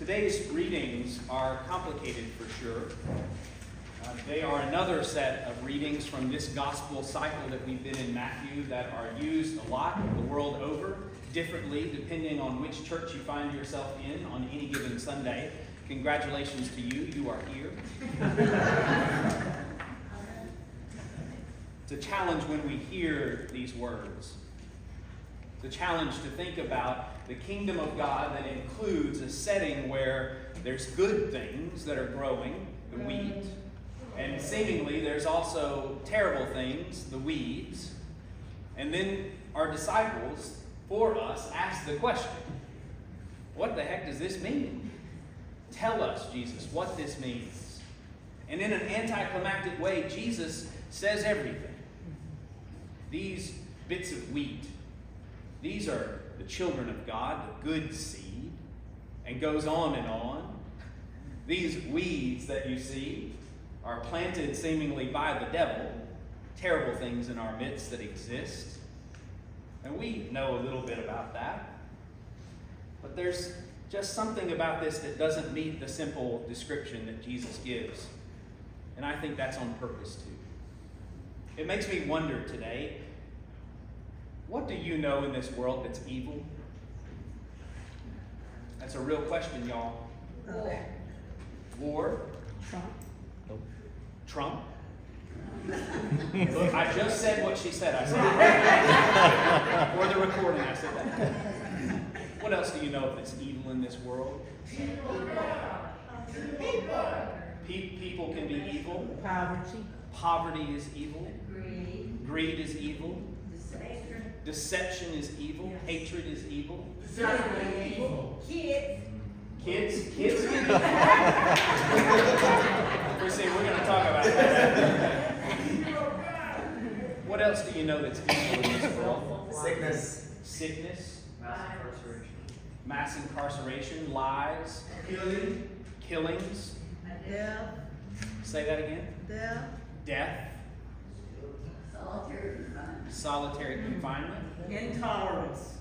Today's readings are complicated for sure. They are another set of readings from this gospel cycle that we've been in Matthew that are used a lot the world over, differently depending on which church you find yourself in on any given Sunday. Congratulations to you, you are here. It's a challenge when we hear these words. It's a challenge to think about the kingdom of God that includes a setting where there's good things that are growing, the wheat, and seemingly there's also terrible things, the weeds. And then our disciples, for us, ask the question, what the heck does this mean? Tell us, Jesus, what this means. And in an anticlimactic way, Jesus says everything. These bits of wheat, these are the children of God, the good seed, and goes on and on. These weeds that you see are planted seemingly by the devil, terrible things in our midst that exist. And we know a little bit about that. But there's just something about this that doesn't meet the simple description that Jesus gives. And I think that's on purpose too. It makes me wonder today, what do you know in this world that's evil? That's a real question, y'all. War? Trump. Trump? Look, I just said what she said. I said it right for the recording. I said that. What else do you know that's evil in this world? People can be evil. Poverty. Poverty is evil. Greed is evil. Deception. Deception is evil. Yes. Hatred is evil. Deception is evil. Kids can be evil. We see, we're going to talk about that. What else do you know that's evil in this world? Sickness. Mass incarceration. Lies. Killings. Death. Say that again. Death. Solitary confinement. Intolerance.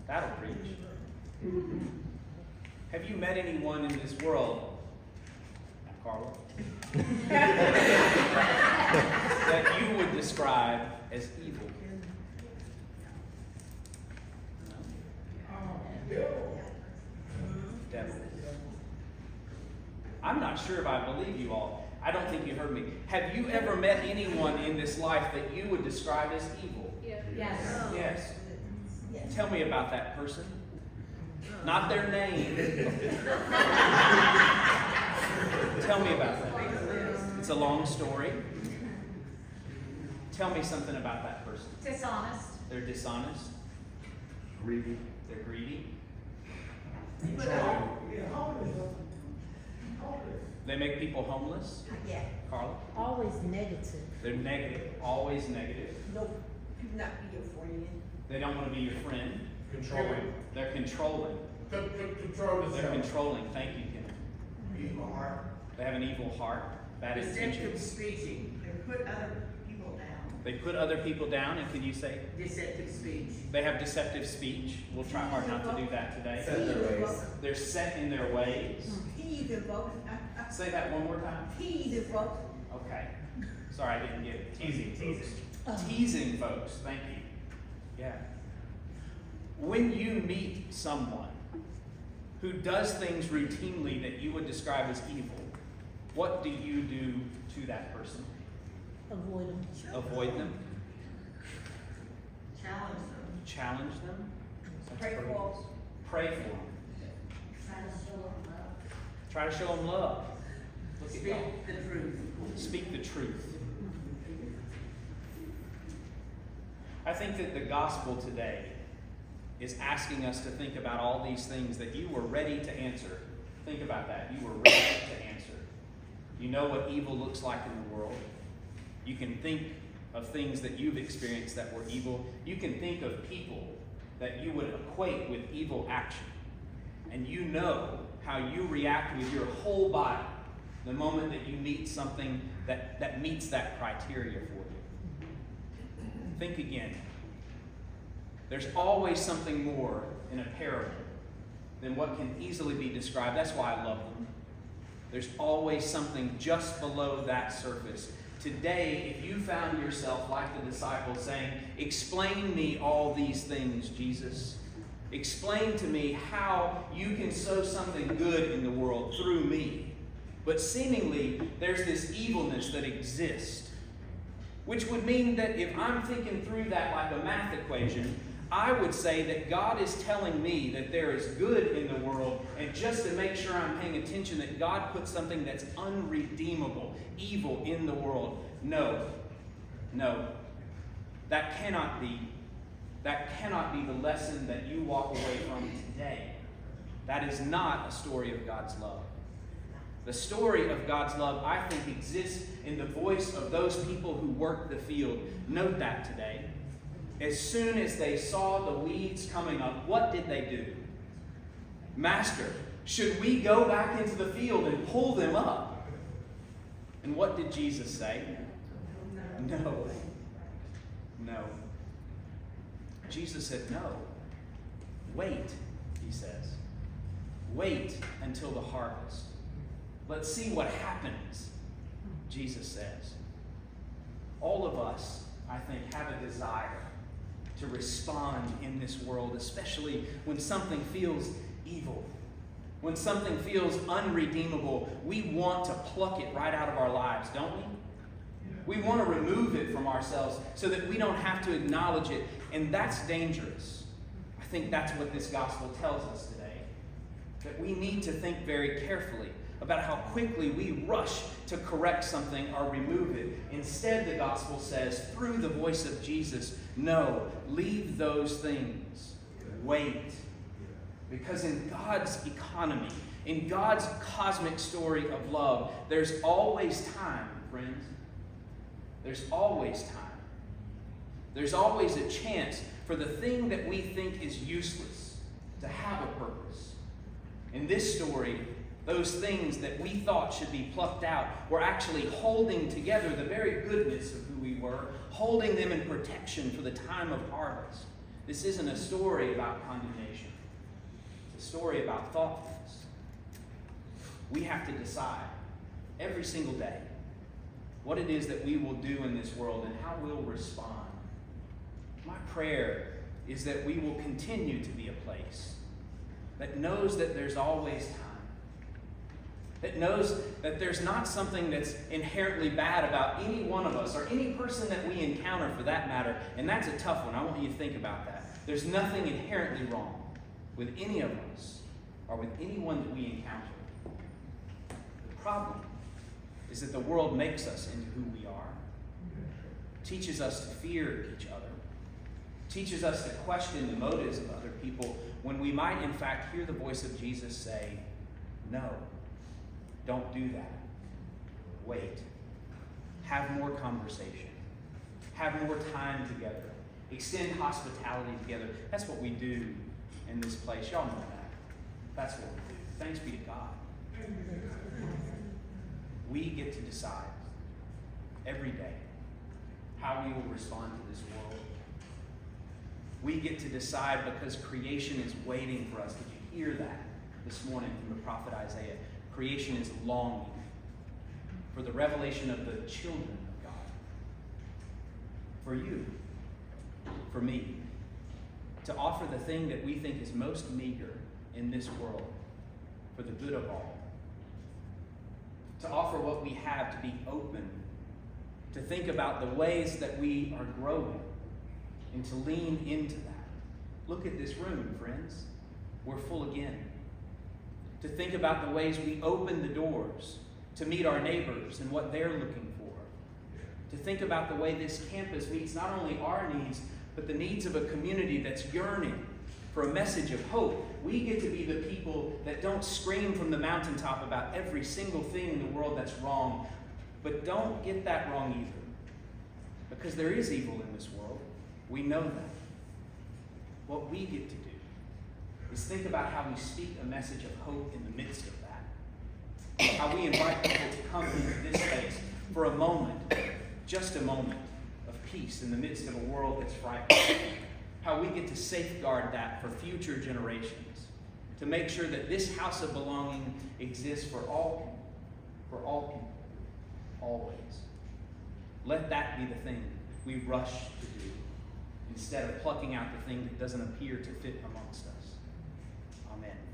That'll preach. Have you met anyone in this world, Carla, that you would describe as evil? Devil. I'm not sure if I believe you all. I don't think you heard me. Have you ever met anyone in this life that you would describe as evil? Yes. Yes. Tell me about that person. Not their name. Tell me about that. It's a long story. Tell me something about that person. Dishonest. They're dishonest. Greedy. They're greedy. They make people homeless. Yeah. Carla? Always negative. They're negative. Always negative. Nope. Not be your friend. They don't want to be your friend. Controlling. They're controlling. Control They're yourself. controlling. Thank you, Ken. Evil heart. They have an evil heart. Bad intentions. speaking. They put other people down. They put other people down, and can you say Deceptive speech. they have deceptive speech? We'll try hard not to do that today. Set their ways. They're set in their ways. Heathen folks. Say that one more time. Heathen folks. Okay. Sorry, I didn't get it. Teasing. Teasing folks. Thank you. Yeah. When you meet someone who does things routinely that you would describe as evil, what do you do to that person? Avoid them. Avoid them? Challenge them. Challenge them? Pray for them. Pray for them. Try to show them love. Look at y'all. Speak the truth. Speak the truth. I think that the gospel today is asking us to think about all these things that you were ready to answer. Think about that. You were ready to answer. You know what evil looks like in the world. You can think of things that you've experienced that were evil. You can think of people that you would equate with evil action. And you know how you react with your whole body the moment that you meet something that meets that criteria for you. Think again. There's always something more in a parable than what can easily be described. That's why I love them. There's always something just below that surface. Today, if you found yourself like the disciples saying, "Explain me all these things, Jesus. Explain to me how you can sow something good in the world through me." But seemingly, there's this evilness that exists, which would mean that if I'm thinking through that like a math equation, I would say that God is telling me that there is good in the world, and just to make sure I'm paying attention, that God put something that's unredeemable, evil in the world. No. That cannot be the lesson that you walk away from today. That is not a story of God's love. The story of God's love, I think, exists in the voice of those people who work the field. Note that today. As soon as they saw the weeds coming up, what did they do? "Master, should we go back into the field and pull them up?" And what did Jesus say? No. Jesus said no. Wait, he says. Wait until the harvest. Let's see what happens, Jesus says. All of us, I think, have a desire to respond in this world, especially when something feels evil, when something feels unredeemable. We want to pluck it right out of our lives, don't we? We want to remove it from ourselves so that we don't have to acknowledge it, and that's dangerous. I think that's what this gospel tells us today, that we need to think very carefully about how quickly we rush to correct something or remove it. Instead, the gospel says, through the voice of Jesus, no, leave those things. Wait. Because in God's economy, in God's cosmic story of love, there's always time, friends. There's always time. There's always a chance for the thing that we think is useless to have a purpose. In this story, those things that we thought should be plucked out were actually holding together the very goodness of who we were, holding them in protection for the time of harvest. This isn't a story about condemnation. It's a story about thoughtfulness. We have to decide every single day what it is that we will do in this world and how we'll respond. My prayer is that we will continue to be a place that knows that there's always time, that knows that there's not something that's inherently bad about any one of us or any person that we encounter for that matter. And that's a tough one. I want you to think about that. There's nothing inherently wrong with any of us or with anyone that we encounter. The problem is that the world makes us into who we are, teaches us to fear each other, teaches us to question the motives of other people when we might in fact hear the voice of Jesus say, no, don't do that. Wait. Have more conversation. Have more time together. Extend hospitality together. That's what we do in this place. Y'all know that. That's what we do. Thanks be to God. We get to decide every day how we will respond to this world. We get to decide because creation is waiting for us. Did you hear that this morning from the prophet Isaiah? Creation is longing for the revelation of the children of God. For you, for me, to offer the thing that we think is most meager in this world for the good of all. To offer what we have, to be open, to think about the ways that we are growing, and to lean into that. Look at this room, friends. We're full again. To think about the ways we open the doors to meet our neighbors and what they're looking for. To think about the way this campus meets not only our needs, but the needs of a community that's yearning for a message of hope. We get to be the people that don't scream from the mountaintop about every single thing in the world that's wrong, but don't get that wrong either. Because there is evil in this world. We know that. What we get to do is think about how we speak a message of hope in the midst of that. How we invite people to come into this space for a moment, just a moment of peace in the midst of a world that's frightened. How we get to safeguard that for future generations. to make sure that this house of belonging exists for all people, always. Let that be the thing we rush to do, instead of plucking out the thing that doesn't appear to fit amongst us. Amen.